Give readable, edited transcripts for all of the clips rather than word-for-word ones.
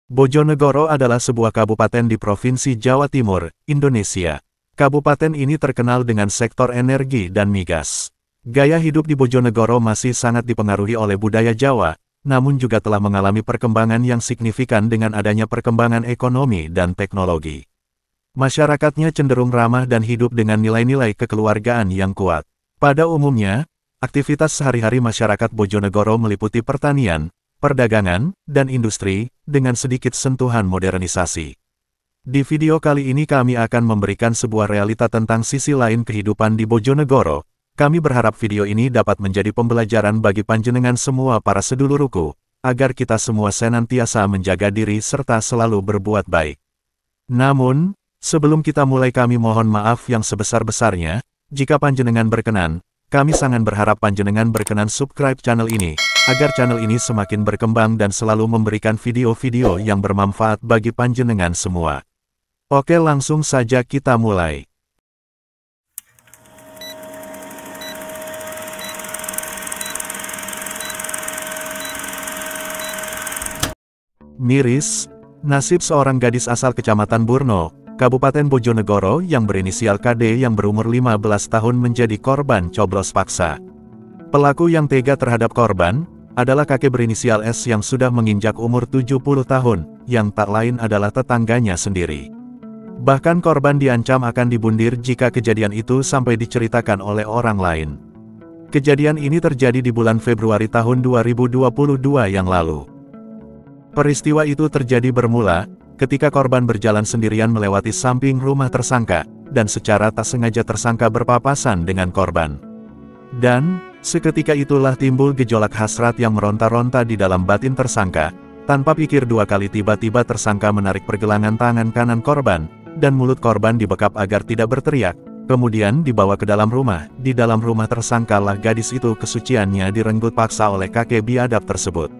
Bojonegoro adalah sebuah kabupaten di Provinsi Jawa Timur, Indonesia. Kabupaten ini terkenal dengan sektor energi dan migas. Gaya hidup di Bojonegoro masih sangat dipengaruhi oleh budaya Jawa, namun juga telah mengalami perkembangan yang signifikan dengan adanya perkembangan ekonomi dan teknologi. Masyarakatnya cenderung ramah dan hidup dengan nilai-nilai kekeluargaan yang kuat. Pada umumnya, aktivitas sehari-hari masyarakat Bojonegoro meliputi pertanian, perdagangan, dan industri, dengan sedikit sentuhan modernisasi. Di video kali ini kami akan memberikan sebuah realita tentang sisi lain kehidupan di Bojonegoro. Kami berharap video ini dapat menjadi pembelajaran bagi panjenengan semua para sedulurku, agar kita semua senantiasa menjaga diri serta selalu berbuat baik. Namun, sebelum kita mulai kami mohon maaf yang sebesar-besarnya, jika panjenengan berkenan, kami sangat berharap panjenengan berkenan subscribe channel ini, agar channel ini semakin berkembang dan selalu memberikan video-video yang bermanfaat bagi panjenengan semua. Oke, langsung saja kita mulai. Miris, nasib seorang gadis asal Kecamatan Burno, Kabupaten Bojonegoro yang berinisial KD yang berumur 15 tahun menjadi korban coblos paksa. Pelaku yang tega terhadap korban adalah kakek berinisial S yang sudah menginjak umur 70 tahun, yang tak lain adalah tetangganya sendiri. Bahkan korban diancam akan dibundir jika kejadian itu sampai diceritakan oleh orang lain. Kejadian ini terjadi di bulan Februari tahun 2022 yang lalu. Peristiwa itu terjadi bermula ketika korban berjalan sendirian melewati samping rumah tersangka, dan secara tak sengaja tersangka berpapasan dengan korban. Dan, seketika itulah timbul gejolak hasrat yang meronta-ronta di dalam batin tersangka. Tanpa pikir dua kali tiba-tiba tersangka menarik pergelangan tangan kanan korban, dan mulut korban dibekap agar tidak berteriak, kemudian dibawa ke dalam rumah. Di dalam rumah tersangkalah gadis itu kesuciannya direnggut paksa oleh kakek biadab tersebut.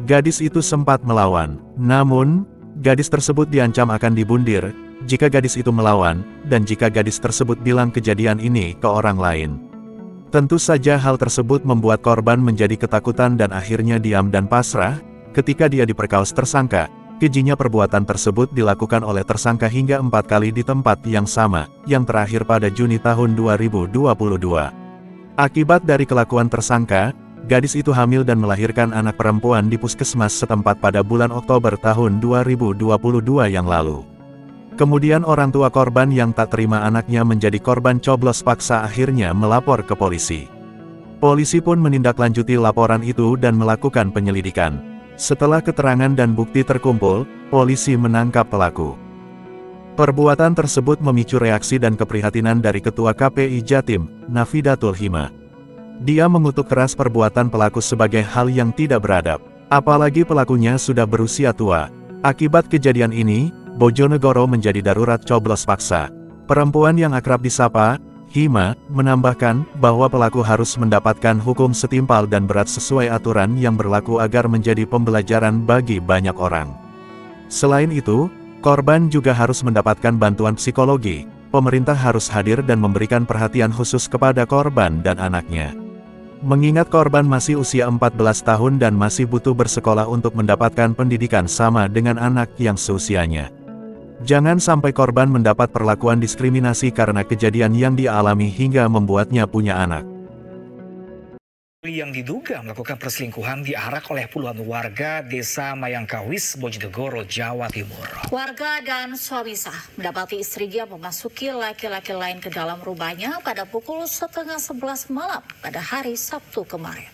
Gadis itu sempat melawan, namun, gadis tersebut diancam akan dibundir, jika gadis itu melawan, dan jika gadis tersebut bilang kejadian ini ke orang lain. Tentu saja hal tersebut membuat korban menjadi ketakutan dan akhirnya diam dan pasrah. Ketika dia diperkaos tersangka, kejinya perbuatan tersebut dilakukan oleh tersangka hingga 4 kali di tempat yang sama, yang terakhir pada Juni tahun 2022. Akibat dari kelakuan tersangka, gadis itu hamil dan melahirkan anak perempuan di puskesmas setempat pada bulan Oktober tahun 2022 yang lalu. Kemudian orang tua korban yang tak terima anaknya menjadi korban coblos paksa akhirnya melapor ke polisi. Polisi pun menindaklanjuti laporan itu dan melakukan penyelidikan. Setelah keterangan dan bukti terkumpul, polisi menangkap pelaku. Perbuatan tersebut memicu reaksi dan keprihatinan dari Ketua KPI Jatim, Nafidatul Hima. Dia mengutuk keras perbuatan pelaku sebagai hal yang tidak beradab. Apalagi pelakunya sudah berusia tua. Akibat kejadian ini, Bojonegoro menjadi darurat coblos paksa. Perempuan yang akrab disapa Hima menambahkan bahwa pelaku harus mendapatkan hukum setimpal dan berat sesuai aturan yang berlaku agar menjadi pembelajaran bagi banyak orang. Selain itu, korban juga harus mendapatkan bantuan psikologi. Pemerintah harus hadir dan memberikan perhatian khusus kepada korban dan anaknya. Mengingat korban masih usia 14 tahun dan masih butuh bersekolah untuk mendapatkan pendidikan sama dengan anak yang seusianya. Jangan sampai korban mendapat perlakuan diskriminasi karena kejadian yang dia alami hingga membuatnya punya anak. Yang diduga melakukan perselingkuhan diarak oleh puluhan warga desa Mayangkawis, Bojonegoro, Jawa Timur. Warga dan suami sah mendapati istrinya memasuki laki-laki lain ke dalam rumahnya pada pukul 10:30 malam pada hari Sabtu kemarin.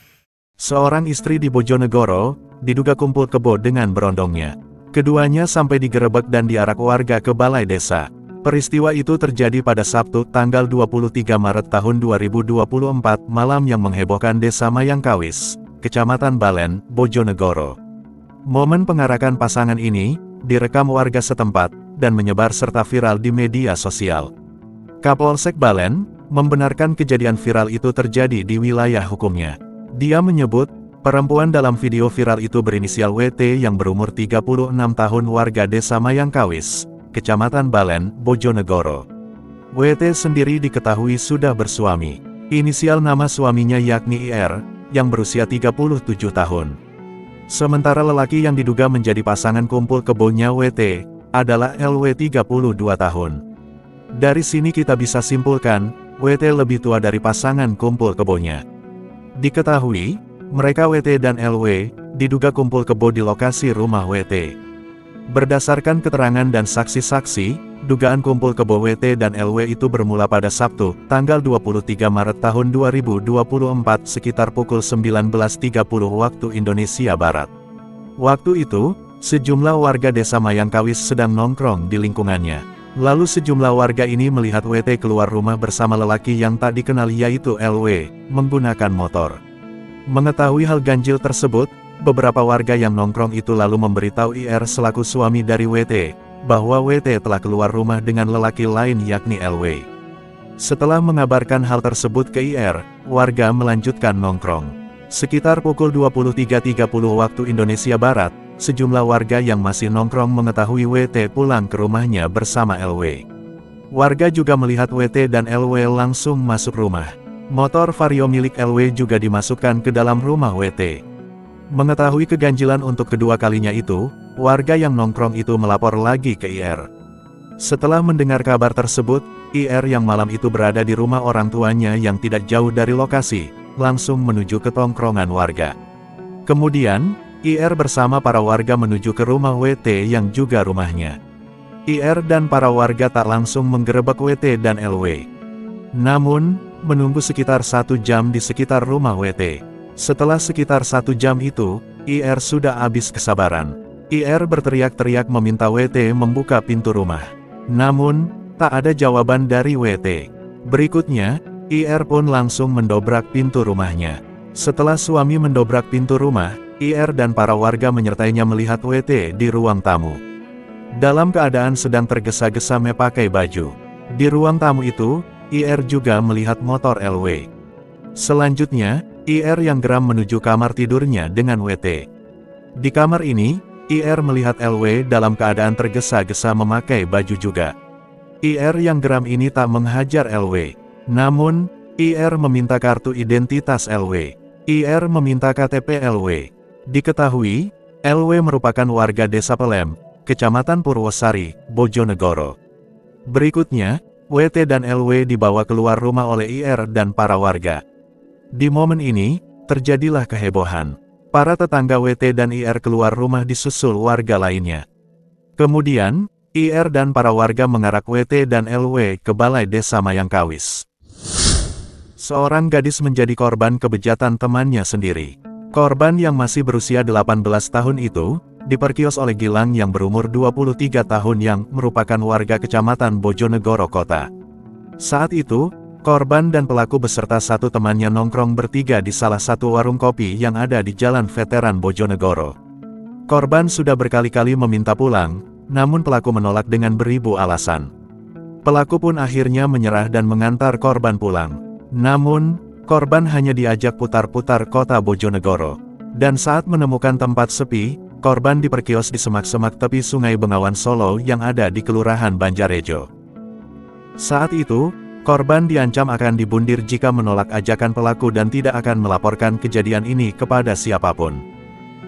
Seorang istri di Bojonegoro diduga kumpul kebo dengan berondongnya. Keduanya sampai digerebek dan diarak warga ke balai desa. Peristiwa itu terjadi pada Sabtu, tanggal 23 Maret tahun 2024, malam yang menghebohkan desa Mayangkawis, Kecamatan Balen, Bojonegoro. Momen pengarakan pasangan ini direkam warga setempat dan menyebar serta viral di media sosial. Kapolsek Balen membenarkan kejadian viral itu terjadi di wilayah hukumnya. Dia menyebut, perempuan dalam video viral itu berinisial WT yang berumur 36 tahun warga desa Mayangkawis, Kecamatan Balen, Bojonegoro. WT sendiri diketahui sudah bersuami. Inisial nama suaminya yakni IR, yang berusia 37 tahun. Sementara lelaki yang diduga menjadi pasangan kumpul kebonya WT, adalah LW 32 tahun. Dari sini kita bisa simpulkan, WT lebih tua dari pasangan kumpul kebonya. Diketahui, mereka WT dan LW, diduga kumpul kebo di lokasi rumah WT. Berdasarkan keterangan dan saksi-saksi, dugaan kumpul kebo WT dan LW itu bermula pada Sabtu, tanggal 23 Maret tahun 2024 sekitar pukul 19.30 waktu Indonesia Barat. Waktu itu, sejumlah warga desa Mayangkawis sedang nongkrong di lingkungannya. Lalu sejumlah warga ini melihat WT keluar rumah bersama lelaki yang tak dikenal yaitu LW, menggunakan motor. Mengetahui hal ganjil tersebut, beberapa warga yang nongkrong itu lalu memberitahu IR selaku suami dari WT, bahwa WT telah keluar rumah dengan lelaki lain yakni LW. Setelah mengabarkan hal tersebut ke IR, warga melanjutkan nongkrong. Sekitar pukul 23.30 waktu Indonesia Barat, sejumlah warga yang masih nongkrong mengetahui WT pulang ke rumahnya bersama LW. Warga juga melihat WT dan LW langsung masuk rumah. Motor Vario milik LW juga dimasukkan ke dalam rumah WT. Mengetahui keganjilan untuk kedua kalinya itu, warga yang nongkrong itu melapor lagi ke IR. Setelah mendengar kabar tersebut, IR yang malam itu berada di rumah orang tuanya yang tidak jauh dari lokasi, langsung menuju ke tongkrongan warga. Kemudian, IR bersama para warga menuju ke rumah WT yang juga rumahnya. IR dan para warga tak langsung menggerebek WT dan LW. Namun, menunggu sekitar 1 jam di sekitar rumah WT. Setelah sekitar 1 jam itu, IR sudah habis kesabaran. IR berteriak-teriak meminta WT membuka pintu rumah. Namun, tak ada jawaban dari WT. Berikutnya, IR pun langsung mendobrak pintu rumahnya. Setelah suami mendobrak pintu rumah, IR dan para warga menyertainya melihat WT di ruang tamu. Dalam keadaan sedang tergesa-gesa memakai baju. Di ruang tamu itu, IR juga melihat motor LW. Selanjutnya, IR yang geram menuju kamar tidurnya dengan WT. Di kamar ini, IR melihat LW dalam keadaan tergesa-gesa memakai baju juga. IR yang geram ini tak menghajar LW. Namun, IR meminta kartu identitas LW. IR meminta KTP LW. Diketahui, LW merupakan warga desa Pelem, Kecamatan Purwosari, Bojonegoro. Berikutnya, WT dan LW dibawa keluar rumah oleh IR dan para warga. Di momen ini, terjadilah kehebohan. Para tetangga WT dan IR keluar rumah disusul warga lainnya. Kemudian, IR dan para warga mengarak WT dan LW ke balai desa Mayangkawis. Seorang gadis menjadi korban kebejatan temannya sendiri. Korban yang masih berusia 18 tahun itu, diperkios oleh Gilang yang berumur 23 tahun yang merupakan warga Kecamatan Bojonegoro Kota. Saat itu, korban dan pelaku beserta satu temannya nongkrong bertiga di salah satu warung kopi yang ada di Jalan Veteran Bojonegoro. Korban sudah berkali-kali meminta pulang, namun pelaku menolak dengan beribu alasan. Pelaku pun akhirnya menyerah dan mengantar korban pulang. Namun, korban hanya diajak putar-putar kota Bojonegoro. Dan saat menemukan tempat sepi, korban diperkios di semak-semak tepi Sungai Bengawan Solo yang ada di Kelurahan Banjarejo. Saat itu, korban diancam akan dibundir jika menolak ajakan pelaku dan tidak akan melaporkan kejadian ini kepada siapapun.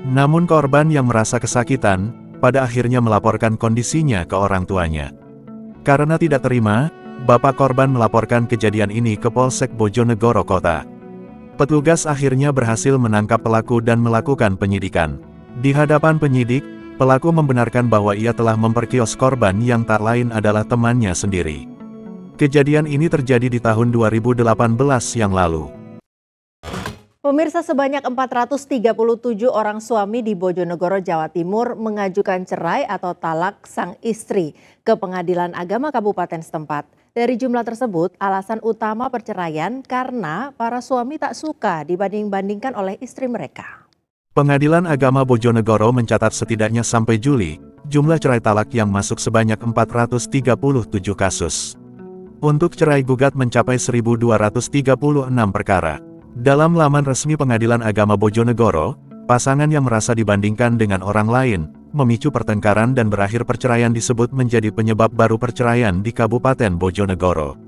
Namun korban yang merasa kesakitan, pada akhirnya melaporkan kondisinya ke orang tuanya. Karena tidak terima, bapak korban melaporkan kejadian ini ke Polsek Bojonegoro Kota. Petugas akhirnya berhasil menangkap pelaku dan melakukan penyidikan. Di hadapan penyidik, pelaku membenarkan bahwa ia telah memperkios korban yang tak lain adalah temannya sendiri. Kejadian ini terjadi di tahun 2018 yang lalu. Pemirsa, sebanyak 437 orang suami di Bojonegoro, Jawa Timur mengajukan cerai atau talak sang istri ke Pengadilan Agama Kabupaten setempat. Dari jumlah tersebut, alasan utama perceraian karena para suami tak suka dibanding-bandingkan oleh istri mereka. Pengadilan Agama Bojonegoro mencatat setidaknya sampai Juli, jumlah cerai talak yang masuk sebanyak 437 kasus. Untuk cerai gugat mencapai 1.236 perkara. Dalam laman resmi Pengadilan Agama Bojonegoro, pasangan yang merasa dibandingkan dengan orang lain, memicu pertengkaran dan berakhir perceraian disebut menjadi penyebab baru perceraian di Kabupaten Bojonegoro.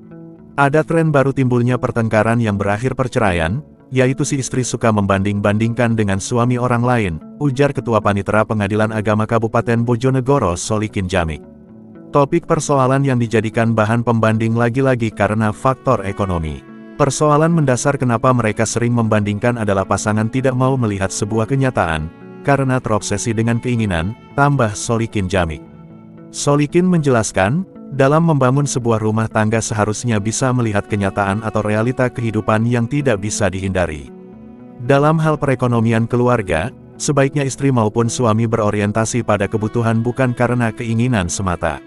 Ada tren baru timbulnya pertengkaran yang berakhir perceraian, yaitu si istri suka membanding-bandingkan dengan suami orang lain, ujar Ketua Panitera Pengadilan Agama Kabupaten Bojonegoro Solikin Jamik. Topik persoalan yang dijadikan bahan pembanding lagi-lagi karena faktor ekonomi. Persoalan mendasar kenapa mereka sering membandingkan adalah pasangan tidak mau melihat sebuah kenyataan, karena terobsesi dengan keinginan, tambah Solikin Jamik. Solikin menjelaskan, dalam membangun sebuah rumah tangga seharusnya bisa melihat kenyataan atau realita kehidupan yang tidak bisa dihindari. Dalam hal perekonomian keluarga, sebaiknya istri maupun suami berorientasi pada kebutuhan bukan karena keinginan semata.